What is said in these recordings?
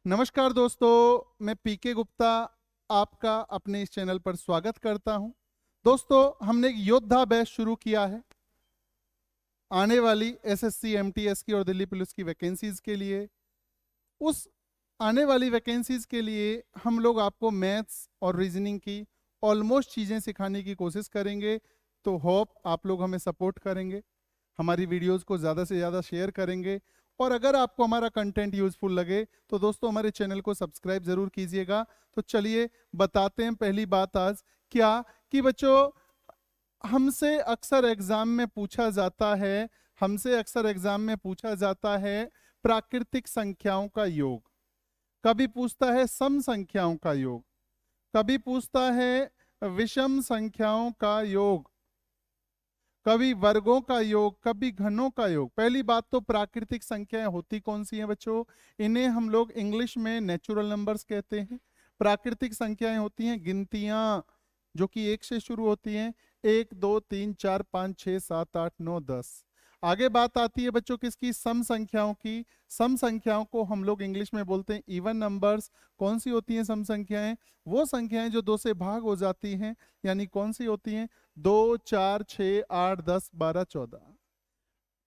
नमस्कार दोस्तों, मैं पीके गुप्ता आपका अपने इस चैनल पर स्वागत करता हूं। दोस्तों, हमने एक योद्धा बैच शुरू किया है आने वाली एसएससी एमटीएस की और दिल्ली पुलिस की वैकेंसीज के लिए। उस आने वाली वैकेंसीज के लिए हम लोग आपको मैथ्स और रीजनिंग की ऑलमोस्ट चीज़ें सिखाने की कोशिश करेंगे। तो होप आप लोग हमें सपोर्ट करेंगे, हमारी वीडियोस को ज़्यादा से ज़्यादा शेयर करेंगे। और अगर आपको हमारा कंटेंट यूजफुल लगे तो दोस्तों हमारे चैनल को सब्सक्राइब ज़रूर कीजिएगा। तो चलिए बताते हैं पहली बात आज क्या कि बच्चों, हमसे अक्सर एग्जाम में पूछा जाता है प्राकृतिक संख्याओं का योग। कभी पूछता है सम संख्याओं का योग, कभी पूछता है विषम संख्याओं का योग, कभी वर्गों का योग, कभी घनों का योग। पहली बात तो प्राकृतिक संख्याएं होती कौन सी हैं बच्चों? इन्हें हम लोग इंग्लिश में नेचुरल नंबर्स कहते हैं। प्राकृतिक संख्याएं होती हैं गिनतियां जो कि 1 से शुरू होती हैं, 1 2 3 4 5 6 7 8 9 10। आगे बात आती है बच्चों किसकी? सम संख्याओं की। सम संख्याओं को हम लोग इंग्लिश में बोलते हैं इवन नंबर्स। कौन सी होती हैं सम संख्याएं? वो संख्याएं जो 2 से भाग हो जाती हैं, यानी कौन सी होती हैं? 2 4 6 8 10 12 14।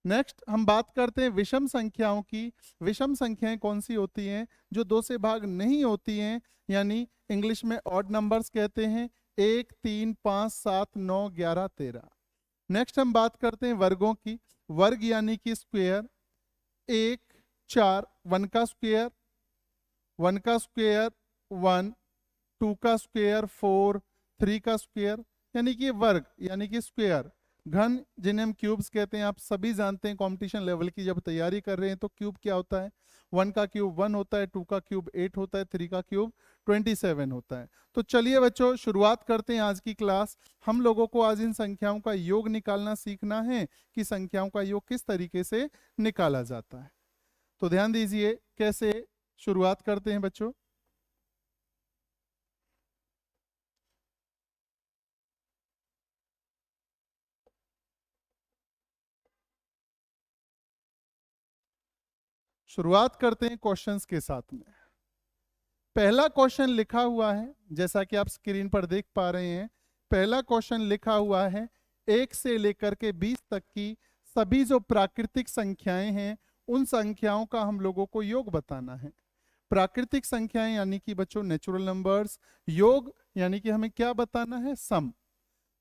नेक्स्ट हम बात करते हैं विषम संख्याओं की। विषम संख्याएं कौन सी होती हैं? जो 2 से भाग नहीं होती हैं, यानी इंग्लिश में ऑड नंबर्स कहते हैं। 1 3 5 7 9 11 13। नेक्स्ट हम बात करते हैं वर्गों की। वर्ग यानी कि स्क्वायर। 1 4 1 का स्क्वायर, 1 का स्क्वायर 1, 2 का स्क्वायर 4, 3 का स्क्वायर, यानी कि वर्ग यानी कि स्क्वायर। घन जिन्हें हम क्यूब्स कहते हैं, आप सभी जानते हैं कंपटीशन लेवल की जब तैयारी कर रहे हैं तो क्यूब क्या होता है? 1 का क्यूब 1 होता है, 2 का क्यूब 8 होता है, 3 का क्यूब 27 होता है। तो चलिए बच्चों शुरुआत करते हैं आज की क्लास। हम लोगों को आज इन संख्याओं का योग निकालना सीखना है कि संख्याओं का योग किस तरीके से निकाला जाता है। तो ध्यान दीजिए कैसे शुरुआत करते हैं बच्चों। शुरुआत करते हैं क्वेश्चंस के साथ में। पहला क्वेश्चन लिखा हुआ है जैसा कि आप स्क्रीन पर देख पा रहे हैं। पहला क्वेश्चन लिखा हुआ है 1 से लेकर के 20 तक की सभी जो प्राकृतिक संख्याएं हैं उन संख्याओं का हम लोगों को योग बताना है। प्राकृतिक संख्याएं यानी कि बच्चों नेचुरल नंबर्स, योग यानी कि हमें क्या बताना है? सम।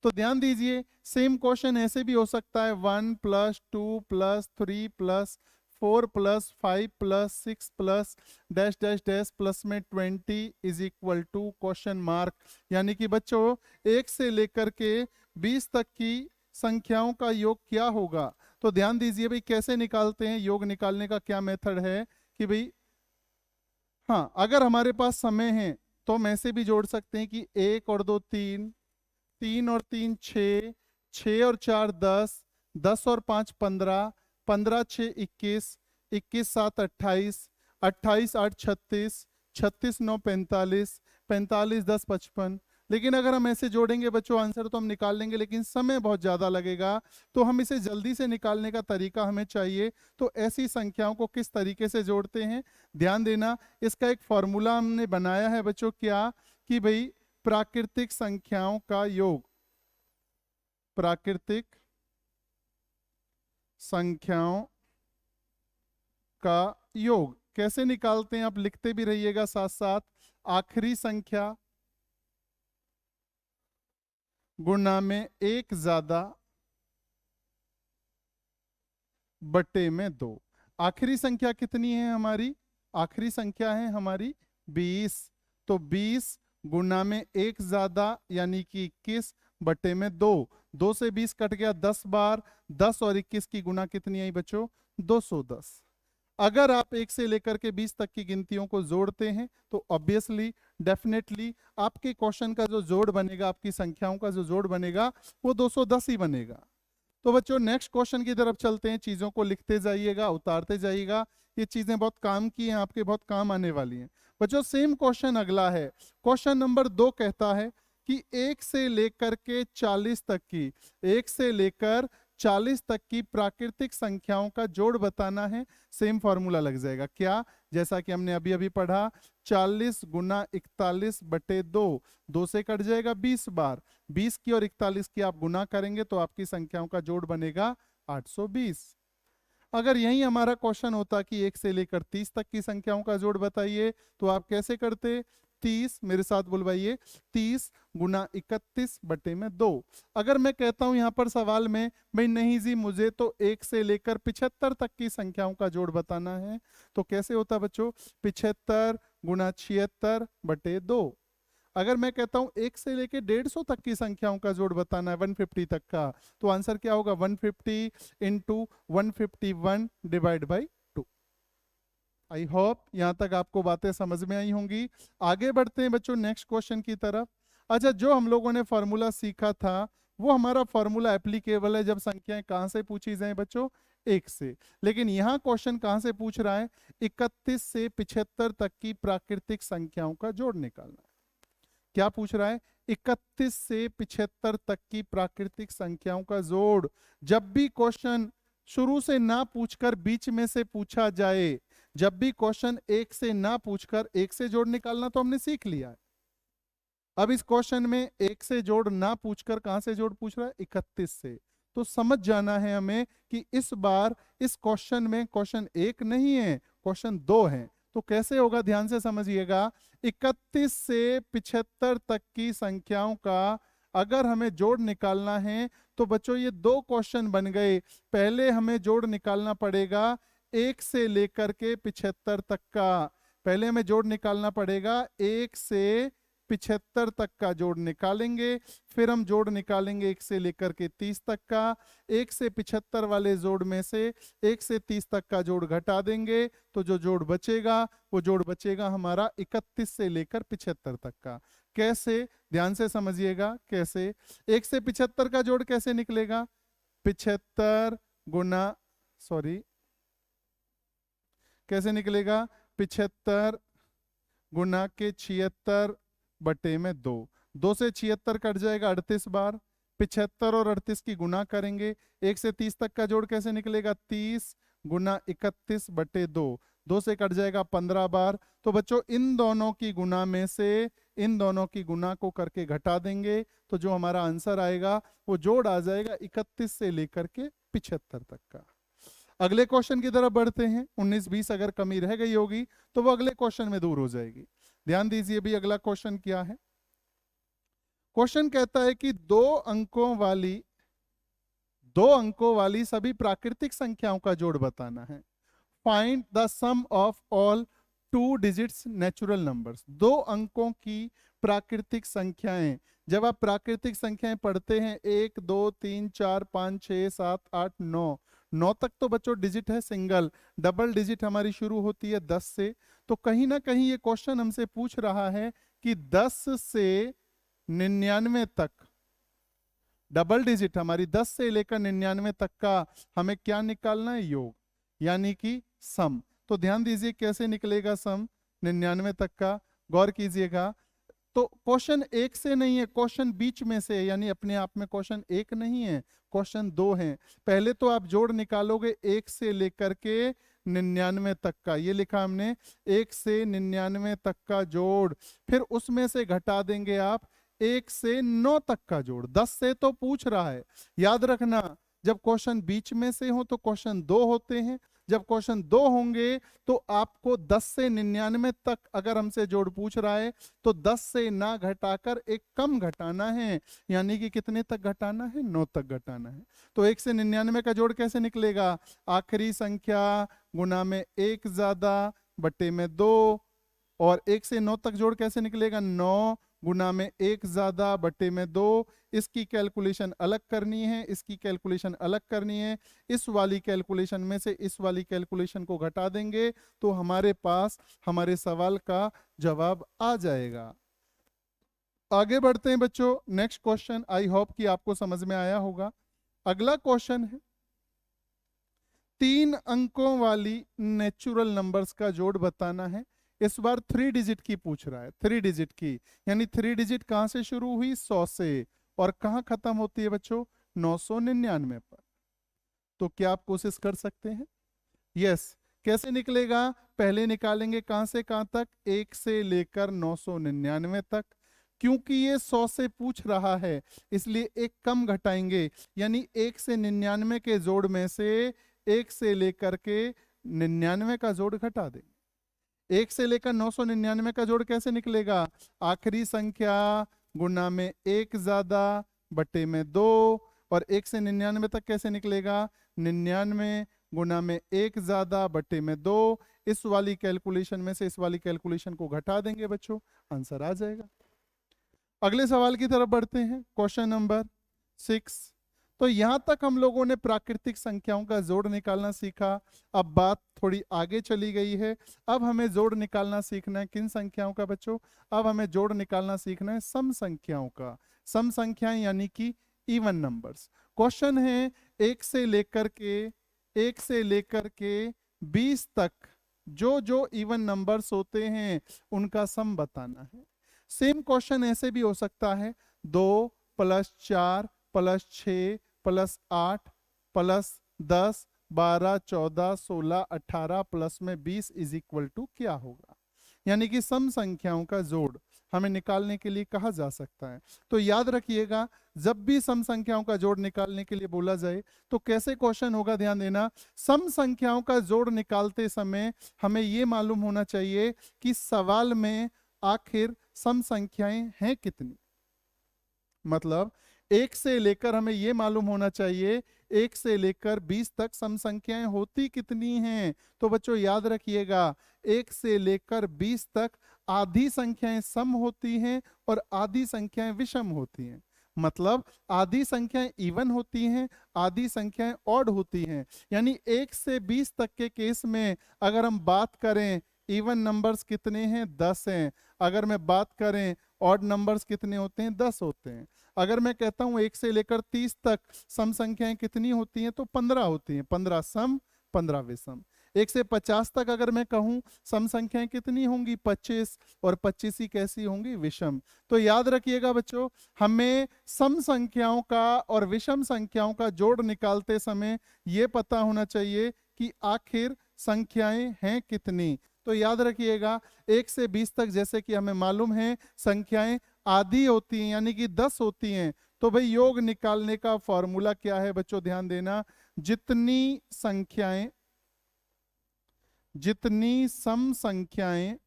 तो ध्यान दीजिए सेम क्वेश्चन ऐसे भी हो सकता है 1 + 2 + 3 + 4 + 5 + 6 + डैश डैश डैश प्लस में 20 = क्वेश्चन मार्क। यानी कि बच्चों 1 से लेकर के 20 तक की संख्याओं का योग क्या होगा? तो ध्यान दीजिए भाई कैसे निकालते हैं। योग निकालने का क्या मेथड है कि भाई, हाँ, अगर हमारे पास समय है तो हम ऐसे भी जोड़ सकते हैं कि 1 और 2 3, 3 और 3 6, 6 और 4 10, 10 और 5 15, 15 6 21, 21 7 28, 28 8 36, 36 9 45, 45 10 55। लेकिन अगर हम ऐसे जोड़ेंगे बच्चों आंसर तो हम निकाल लेंगे, लेकिन समय बहुत ज़्यादा लगेगा। तो हम इसे जल्दी से निकालने का तरीका हमें चाहिए। तो ऐसी संख्याओं को किस तरीके से जोड़ते हैं ध्यान देना। इसका एक फॉर्मूला हमने बनाया है बच्चों, क्या कि भाई प्राकृतिक संख्याओं का योग, प्राकृतिक संख्याओं का योग कैसे निकालते हैं आप लिखते भी रहिएगा साथ साथ। आखिरी संख्या गुणा में 1 ज्यादा बटे में 2। आखिरी संख्या कितनी है हमारी? आखिरी संख्या है हमारी 20। तो 20 गुणा में 1 ज्यादा यानी कि 21 बटे में 2। 2 से 20 कट गया 10 बार। 10 और 21 की गुणा कितनी आई बच्चों? 210। अगर आप 1 से लेकर के 20 तक की गिनतियों को जोड़ते हैं तो ऑब्वियसली डेफिनेटली आपके क्वेश्चन का जो जोड़ बनेगा, आपकी संख्याओं का जो जोड़ बनेगा वो 210 ही बनेगा। तो बच्चों नेक्स्ट क्वेश्चन की तरफ चलते हैं। चीजों को लिखते जाइएगा, उतारते जाइएगा। ये चीजें बहुत काम की हैं, आपके बहुत काम आने वाली हैं। बच्चों सेम क्वेश्चन अगला है। क्वेश्चन नंबर 2 कहता है कि 1 से लेकर के 40 तक की, 1 से लेकर 40 तक की प्राकृतिक संख्याओं का जोड़ बताना है, सेम फॉर्मूला लग जाएगा। क्या? जैसा कि हमने अभी अभी पढ़ा, 40 गुना 41 बटे 2, 2 से कट जाएगा 20 बार, 20 की और 41 की आप गुना करेंगे तो आपकी संख्याओं का जोड़ बनेगा 820। अगर यही हमारा क्वेश्चन होता कि 1 से लेकर 30 तक की संख्याओं का जोड़ बताइए, तो आप कैसे करते? 30, मेरे साथ बुलवाइए, 30 गुना 31 बटे में 2। अगर मैं कहता हूं यहां पर सवाल में, भाई नहीं जी मुझे तो 1 से लेकर 75 तक की संख्याओं का जोड़ बताना है, तो कैसे होता बच्चों? 75 गुना 76 बटे 2। अगर मैं कहता हूं 1 से लेकर 150 तक की संख्याओं का जोड़ बताना है, 150 तक का, तो आंसर क्या होगा? 150 into 151 divide by 2। I hope यहां तक आपको बातें समझ में आई होंगी। आगे बढ़ते हैं बच्चों नेक्स्ट क्वेश्चन की तरफ। अच्छा, जो हम लोगों ने फॉर्मूला सीखा था वो हमारा फॉर्मूला एप्लीकेबल है जब संख्याएं कहां से पूछी जाए बच्चों? 1 से। लेकिन यहां क्वेश्चन कहां से पूछ रहा है? 31 से 75 तक की प्राकृतिक संख्याओं का जोड़ निकालना है। क्या पूछ रहा है? 31 से 75 तक की प्राकृतिक संख्याओं का जोड़। जब भी क्वेश्चन शुरू से ना पूछकर बीच में से पूछा जाए, जब भी क्वेश्चन 1 से ना पूछकर 1 से जोड़ निकालना तो हमने सीख लिया है। अब इस क्वेश्चन में 1 से जोड़ ना पूछकर कहां से जोड़ पूछ रहा है? 31 से। तो समझ जाना है हमें कि इस बार इस क्वेश्चन में क्वेश्चन 1 नहीं है, क्वेश्चन 2 है। तो कैसे होगा? ध्यान से समझिएगा। 31 से 75 तक की संख्याओं का अगर हमें जोड़ निकालना है तो बच्चों ये 2 क्वेश्चन बन गए। पहले हमें जोड़ निकालना पड़ेगा 1 से लेकर के 75 तक का। पहले हमें जोड़ निकालना पड़ेगा 1 से 75 तक का जोड़ निकालेंगे, फिर हम जोड़ निकालेंगे 1 से लेकर के 30 तक का। 1 से 75 वाले जोड़ में से 1 से 30 तक का जोड़ घटा देंगे तो जो जोड़ बचेगा वो जोड़ बचेगा हमारा 31 से लेकर 75 तक का। कैसे? ध्यान से समझिएगा कैसे। 1 से 75 का जोड़ कैसे निकलेगा? 75 गुना कैसे निकलेगा? 75 गुना के 76 बटे में 2, 2 से 76 कट जाएगा 38 बार, 75 और 38 की गुना करेंगे। 1 से 30 तक का जोड़ कैसे निकलेगा? 30 गुना 31 बटे 2, 2 से कट जाएगा 15 बार। तो बच्चों इन दोनों की गुना में से इन दोनों की गुना को करके घटा देंगे तो जो हमारा आंसर आएगा वो जोड़ आ जाएगा 31 से लेकर के 75 तक का। अगले क्वेश्चन की तरफ बढ़ते हैं। 19-20 अगर कमी रह गई होगी तो वो अगले क्वेश्चन में दूर हो जाएगी। ध्यान दीजिए भी अगला क्वेश्चन क्या है। क्वेश्चन कहता है कि 2 अंकों वाली सभी प्राकृतिक संख्याओं का जोड़ बताना है। Find the sum of all 2 digits natural numbers. 2 अंकों की प्राकृतिक संख्याएं। जब आप प्राकृतिक संख्याएं पढ़ते हैं 1 2 3 4 5 6 7 8 9, 9 तक तो बच्चों डिजिट है सिंगल, डबल डिजिट हमारी शुरू होती है 10 से। तो कहीं ना कहीं ये क्वेश्चन हमसे पूछ रहा है कि 10 से 99 तक डबल डिजिट हमारी 10 से लेकर 99 तक का हमें क्या निकालना है? योग, यानी कि सम। तो ध्यान दीजिए कैसे निकलेगा सम 99 तक का। गौर कीजिएगा। तो क्वेश्चन 1 से नहीं है, क्वेश्चन बीच में से है, यानी अपने आप में क्वेश्चन 1 नहीं है, क्वेश्चन 2 है। पहले तो आप जोड़ निकालोगे 1 से लेकर के 99 तक का, ये लिखा हमने 1 से 99 तक का जोड़, फिर उसमें से घटा देंगे आप 1 से 9 तक का जोड़। 10 से तो पूछ रहा है, याद रखना जब क्वेश्चन बीच में से हो तो क्वेश्चन 2 होते हैं, जब क्वेश्चन 2 होंगे तो आपको 10 से 99 तक अगर हमसे जोड़ पूछ रहा है तो 10 से ना घटाकर एक कम घटाना है, यानी कि कितने तक घटाना है? 9 तक घटाना है। तो 1 से 99 का जोड़ कैसे निकलेगा? आखिरी संख्या गुना में 1 ज्यादा बटे में 2, और 1 से 9 तक जोड़ कैसे निकलेगा? 9 गुना में 1 ज्यादा बटे में 2। इसकी कैलकुलेशन अलग करनी है, इसकी कैलकुलेशन अलग करनी है। इस वाली कैलकुलेशन में से इस वाली कैलकुलेशन को घटा देंगे तो हमारे पास हमारे सवाल का जवाब आ जाएगा। आगे बढ़ते हैं बच्चों नेक्स्ट क्वेश्चन। आई होप कि आपको समझ में आया होगा। अगला क्वेश्चन है 3 अंकों वाली नेचुरल नंबर्स का जोड़ बताना है। इस बार 3 डिजिट की पूछ रहा है, 3 डिजिट की, यानी 3 डिजिट कहां से शुरू हुई? 100 से, और कहां खत्म होती है बच्चों? 999 पर। तो क्या आप कोशिश कर सकते हैं? यस। कैसे निकलेगा? पहले निकालेंगे कहां से कहां तक, 1 से लेकर 999 तक। क्योंकि ये 100 से पूछ रहा है इसलिए एक कम घटाएंगे, यानी 1 से 99 के जोड़ में से 1 से लेकर के 99 का जोड़ घटा देंगे। 1 से लेकर 999 का जोड़ कैसे निकलेगा? आखिरी संख्या गुना में 1 ज्यादा बटे में 2। और 1 से 99 तक कैसे निकलेगा? 99 गुना में 1 ज्यादा बटे में 2। इस वाली कैलकुलेशन में से इस वाली कैलकुलेशन को घटा देंगे बच्चों, आंसर आ जाएगा। अगले सवाल की तरफ बढ़ते हैं, क्वेश्चन नंबर 6। तो यहां तक हम लोगों ने प्राकृतिक संख्याओं का जोड़ निकालना सीखा। अब बात थोड़ी आगे चली गई है। अब हमें जोड़ निकालना सीखना है किन संख्याओं का बच्चों? अब हमें जोड़ निकालना सीखना है सम संख्याओं का। सम संख्याएं यानी कि इवन नंबर्स। क्वेश्चन है 1 से लेकर के 20 तक जो जो इवन नंबर्स होते हैं उनका सम बताना है। सेम क्वेश्चन ऐसे भी हो सकता है 2 + 4 + 6 + 8 + 10 12 14 16 18 प्लस में 20 = क्या होगा? यानी कि सम संख्याओं का जोड़ हमें निकालने के लिए कहा जा सकता है। तो याद रखिएगा, जब भी सम संख्याओं का जोड़ निकालने के लिए बोला जाए तो कैसे क्वेश्चन होगा, ध्यान देना। सम संख्याओं का जोड़ निकालते समय हमें यह मालूम होना चाहिए कि सवाल में आखिर सम संख्याएं हैं कितनी। मतलब 1 से लेकर हमें यह मालूम होना चाहिए 1 से लेकर 20 तक सम संख्याएं होती कितनी हैं। तो बच्चों याद रखिएगा, 1 से लेकर 20 तक आधी संख्याएं सम होती हैं और आधी संख्याएं विषम होती हैं। मतलब आधी संख्याएं इवन होती हैं, आधी संख्याएं ऑड होती हैं। यानी 1 से 20 तक के केस में अगर हम बात करें इवन नंबर्स कितने हैं, 10 हैं। अगर मैं बात करें ऑड नंबर्स कितने होते हैं, 10 होते हैं। अगर मैं कहता हूं 1 से लेकर 30 तक सम संख्याएं कितनी होती हैं, तो 15 होती हैं। 15 सम, 15 विषम। 1 से 50 तक अगर मैं कहूं सम संख्याएं कितनी होंगी, 25, और 25 ही कैसी होंगी, विषम। तो याद रखिएगा बच्चों, हमें सम संख्याओं का और विषम संख्याओं का जोड़ निकालते समय यह पता होना चाहिए कि आखिर संख्याएं हैं कितनी। तो याद रखिएगा 1 से 20 तक जैसे कि हमें मालूम है संख्याएं आधी होती हैं, यानी कि 10 होती हैं। तो भाई योग निकालने का फॉर्मूला क्या है बच्चों, ध्यान देना। जितनी सम संख्याएं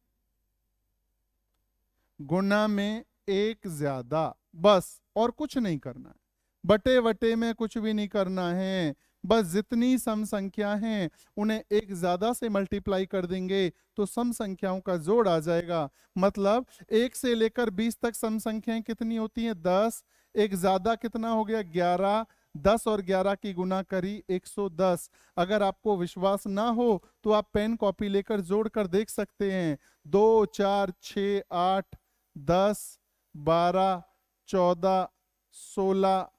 गुना में 1 ज्यादा, बस, और कुछ नहीं करना है। बटे वटे में कुछ भी नहीं करना है। बस जितनी सम संख्या हैं उन्हें 1 ज्यादा से मल्टीप्लाई कर देंगे तो सम संख्याओं का जोड़ आ जाएगा। मतलब 1 से लेकर 20 तक सम संख्याएं कितनी होती हैं, 10। 1 ज्यादा कितना हो गया, 11। 10 और 11 की गुना करी 110। अगर आपको विश्वास ना हो तो आप पेन कॉपी लेकर जोड़ कर देख सकते हैं। 2 4 6 8 10 12 14 16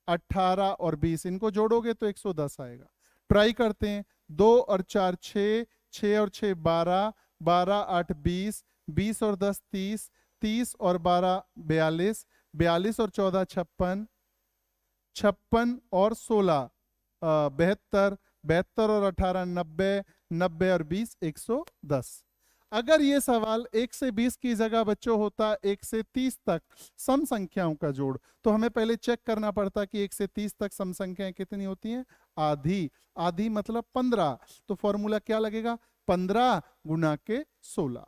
18 और 20, इनको जोड़ोगे तो 110 आएगा। ट्राई करते हैं। 2 और 4 6, 6 और 6 12, 12 8 20, 20 और 10 30, 30 और 12 42, 42 और 14 56, 56 और 16 72, 72 और 18 90, 90 और 20 110। अगर ये सवाल 1 से 20 की जगह बच्चों होता 1 से 30 तक सम संख्याओं का जोड़, तो हमें पहले चेक करना पड़ता कि 1 से 30 तक सम संख्याएं कितनी होती हैं, आधी। आधी मतलब 15। तो फॉर्मूला क्या लगेगा, 15 गुना के 16।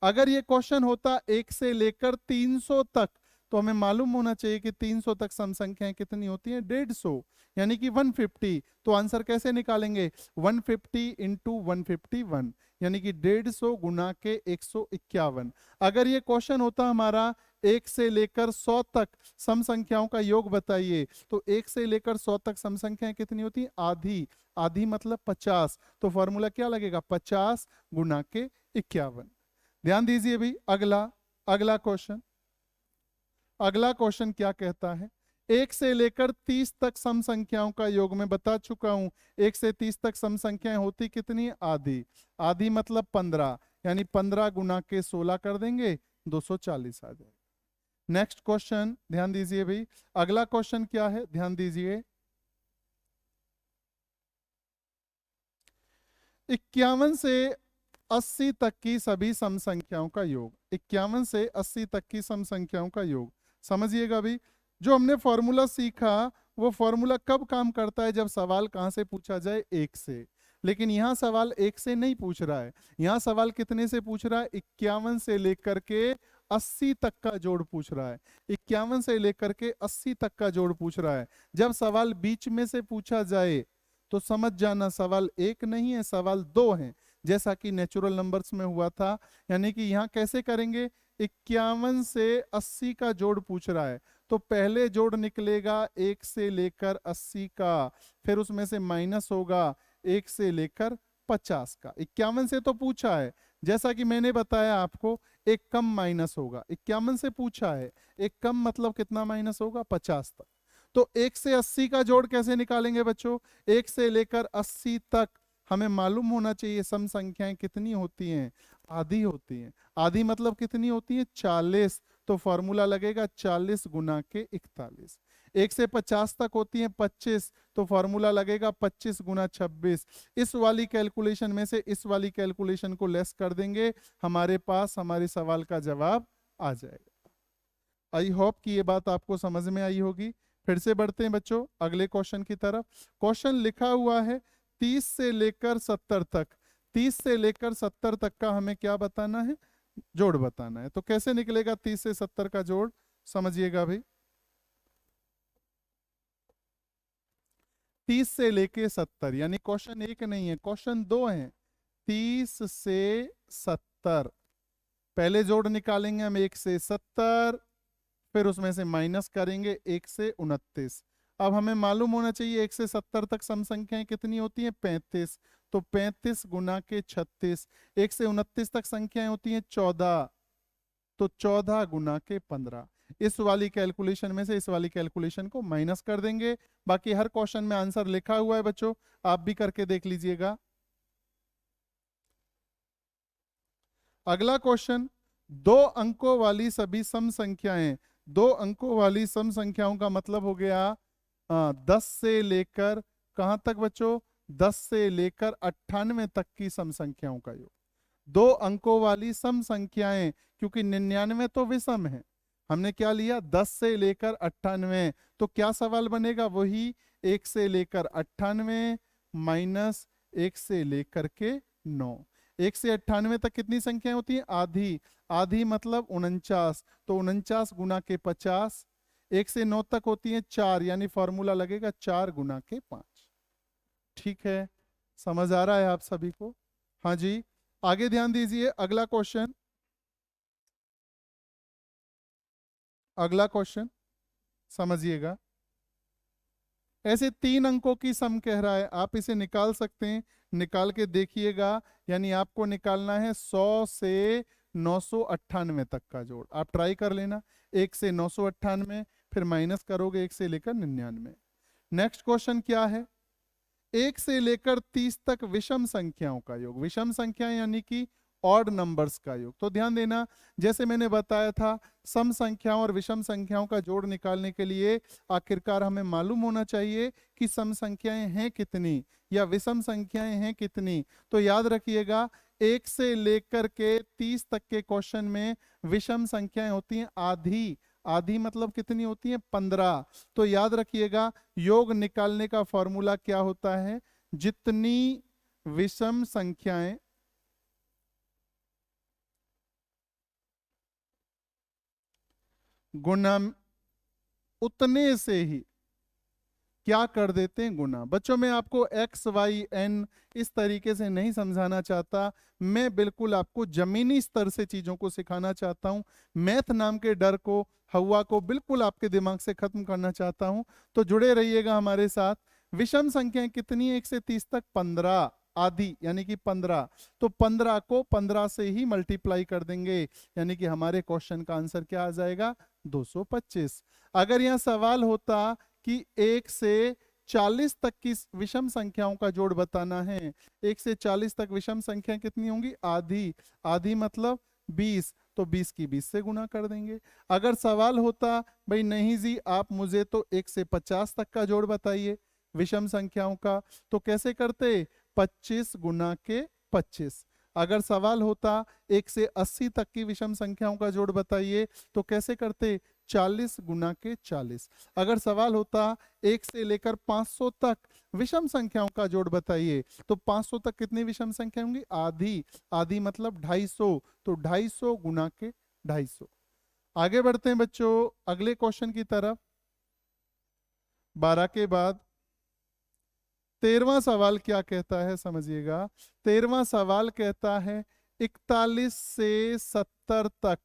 अगर ये क्वेश्चन होता 1 से लेकर 300 तक, तो हमें मालूम होना चाहिए कि 300 तक सम संख्याएं कितनी होती हैं, 150, यानी कि 150। तो आंसर कैसे निकालेंगे, 150 इंटू 151, यानी कि 150 गुना के 151। अगर ये क्वेश्चन होता हमारा 1 से लेकर 100 तक सम संख्याओं का योग बताइए, तो 1 से लेकर 100 तक सम संख्याएं कितनी होती हैं, आधी। आधी मतलब 50। तो फॉर्मूला क्या लगेगा, 50 गुना के 51। ध्यान दीजिए भाई, अगला क्वेश्चन क्या कहता है। 1 से लेकर 30 तक सम संख्याओं का योग मैं बता चुका हूं। 1 से 30 तक सम संख्याएं होती कितनी, आधी। आधी मतलब 15, यानी 15 गुना के 16 कर देंगे, 240 आ जाएगा। नेक्स्ट क्वेश्चन ध्यान दीजिए भाई, अगला क्वेश्चन क्या है, ध्यान दीजिए। 51 से 80 तक की सभी सम संख्याओं का योग, 51 से 80 तक की सम संख्याओं का योग। समझिएगा अभी जो हमने फॉर्मूला सीखा वो फॉर्मूला कब काम करता है, जब सवाल कहां से पूछा जाए, एक से। लेकिन यहां सवाल एक से नहीं पूछ रहा है, यहां सवाल कितने से पूछ रहा है, 51 से लेकर के 80 तक का जोड़ पूछ रहा है। 51 से लेकर के 80 तक का जोड़ पूछ रहा है। जब सवाल बीच में से पूछा जाए तो समझ जाना सवाल एक नहीं है, सवाल दो है, जैसा कि नेचुरल नंबर्स में हुआ था। यानी कि यहाँ कैसे करेंगे, 51 से 80 का जोड़ पूछ रहा है तो पहले जोड़ निकलेगा 1 से लेकर 80 का, फिर उसमें से माइनस होगा 1 से लेकर 50 का। 51 से तो पूछा है, जैसा कि मैंने बताया आपको, एक कम माइनस होगा। 51 से पूछा है, एक कम मतलब कितना माइनस होगा, 50 तक। तो 1 से 80 का जोड़ कैसे निकालेंगे बच्चों, 1 से लेकर 80 तक हमें मालूम होना चाहिए सम संख्याएं कितनी होती हैं, आधी होती हैं। आधी मतलब कितनी होती है, 40। तो फॉर्मूला लगेगा 40 गुना के 41। 1 से 50 तक होती है 25, तो फॉर्मूला लगेगा 25 गुना 26। इस वाली कैलकुलेशन में से इस वाली कैलकुलेशन को लेस कर देंगे, हमारे पास हमारे सवाल का जवाब आ जाएगा। आई होप कि ये बात आपको समझ में आई होगी। फिर से बढ़ते हैं बच्चों अगले क्वेश्चन की तरफ। क्वेश्चन लिखा हुआ है 30 से लेकर 70 तक। 30 से लेकर 70 तक का हमें क्या बताना है, जोड़ बताना है। तो कैसे निकलेगा 30 से 70 का जोड़, समझिएगा भाई। 30 से लेके 70 यानी क्वेश्चन एक नहीं है, क्वेश्चन दो है। 30 से 70 पहले जोड़ निकालेंगे हम 1 से 70, फिर उसमें से माइनस करेंगे 1 से 29। अब हमें मालूम होना चाहिए 1 से 70 तक सम संख्याएं कितनी होती हैं, 35। तो 35 गुना के 36। 1 से 29 तक संख्याएं होती हैं 14, तो 14 गुना के 15। इस वाली कैलकुलेशन में से इस वाली कैलकुलेशन को माइनस कर देंगे। बाकी हर क्वेश्चन में आंसर लिखा हुआ है बच्चों, आप भी करके देख लीजिएगा। अगला क्वेश्चन, दो अंकों वाली सभी सम संख्याएं। दो अंकों वाली सम संख्याओं का मतलब हो गया 10 से लेकर कहां तक बच्चों, 10 से लेकर 98 तक की सम संख्याओं का योग। दो अंकों वाली सम संख्याएं, क्योंकि 99 तो विषम है, हमने क्या लिया 10 से लेकर 98। तो क्या सवाल बनेगा, वही 1 से लेकर 98 माइनस 1 से लेकर के 9। 1 से 98 तक कितनी संख्याएं होती हैं, आधी। आधी मतलब 49, तो 49 गुना के 50। 1 से 9 तक होती है 4, यानी फॉर्मूला लगेगा 4 गुना के 5। ठीक है, समझ आ रहा है आप सभी को। हाँ जी, आगे ध्यान दीजिए। अगला क्वेश्चन, अगला क्वेश्चन समझिएगा। ऐसे 3 अंकों की सम कह रहा है, आप इसे निकाल सकते हैं, निकाल के देखिएगा। यानी आपको निकालना है 100 से 998 तक का जोड़। आप ट्राई कर लेना, 1 से 998, फिर माइनस करोगे 1 से लेकर 99। नेक्स्ट क्वेश्चन क्या है, 1 से लेकर 30 तक विषम संख्याओं का योग। विषम संख्याएं यानी कि ऑड नंबर्स का योग। तो ध्यान देना, जैसे मैंने बताया था सम संख्याओं और विषम संख्याओं का जोड़ निकालने के लिए आखिरकार हमें मालूम होना चाहिए कि सम संख्याएं हैं कितनी या विषम संख्याएं हैं कितनी। तो याद रखिएगा 1 से लेकर के 30 तक के क्वेश्चन में विषम संख्याएं होती हैं आधी। आधी मतलब कितनी होती है, 15। तो याद रखिएगा योग निकालने का फॉर्मूला क्या होता है, जितनी विषम संख्याएं गुना उतने से ही क्या कर देते हैं, गुना। बच्चों मैं आपको एक्स वाई एन इस तरीके से नहीं समझाना चाहता, मैं बिल्कुल आपको जमीनी स्तर से चीजों को सिखाना चाहता हूं। मैथ नाम के डर को, हवा को बिल्कुल आपके दिमाग से खत्म करना चाहता हूं। तो जुड़े रहिएगा हमारे साथ। विषम संख्याएं कितनी है 1 से 30 तक, 15। आधी यानी कि 15, तो 15 को 15 से ही मल्टीप्लाई कर देंगे, यानी कि हमारे क्वेश्चन का आंसर क्या आ जाएगा, 225। अगर यह सवाल होता कि 1 से 40 तक की विषम संख्याओं का जोड़ बताना है, 1 से 40 तक विषम संख्या कितनी होंगी, आधी। आधी मतलब 20, तो 20 की 20 से गुना कर देंगे। अगर सवाल होता भाई नहीं जी आप मुझे तो 1 से 50 तक का जोड़ बताइए विषम संख्याओं का, तो कैसे करते, 25 गुना के 25। अगर सवाल होता 1 से 80 तक की विषम संख्याओं का जोड़ बताइए तो कैसे करते, 40 गुना के 40। अगर सवाल होता 1 से लेकर 500 तक विषम संख्याओं का जोड़ बताइए तो 500 तक कितनी विषम संख्या होंगी, आधी। आधी मतलब 250, तो 250 गुना के 250। आगे बढ़ते हैं बच्चों अगले क्वेश्चन की तरफ। 12 के बाद 13वां सवाल क्या कहता है, समझिएगा। 13वां सवाल कहता है 41 से 70 तक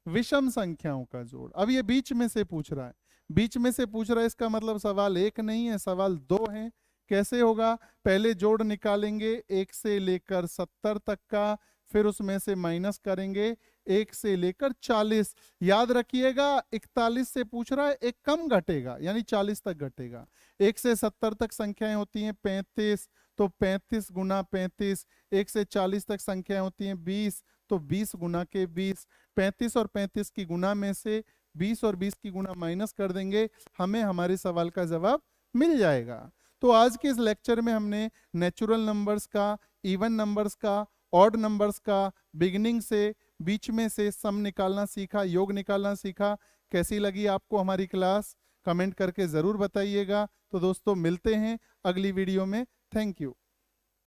विषम संख्याओं का जोड़। अब ये बीच में से पूछ रहा है, बीच में से पूछ रहा है, इसका मतलब सवाल एक नहीं है, सवाल दो है। कैसे होगा, पहले जोड़ निकालेंगे 1 से लेकर 70 तक का, फिर उसमें से माइनस करेंगे 1 से लेकर 40। याद रखिएगा 41 से पूछ रहा है, एक कम घटेगा यानी 40 तक घटेगा। 1 से 70 तक संख्याएं होती हैं 35, तो 35 गुना 35। 1 से 40 तक संख्याएं होती हैं 20, तो 20 गुना के 20। 35 और 35 की गुना में से 20 और 20 की गुना माइनस कर देंगे, हमें हमारे सवाल का जवाब मिल जाएगा। तो आज के इस लेक्चर में हमने नेचुरल नंबर्स का, इवन नंबर्स का, ऑड नंबर्स का, बिगिनिंग से, बीच में से सम निकालना सीखा, योग निकालना सीखा। कैसी लगी आपको हमारी क्लास, कमेंट करके ज़रूर बताइएगा। तो दोस्तों मिलते हैं अगली वीडियो में। Thank you.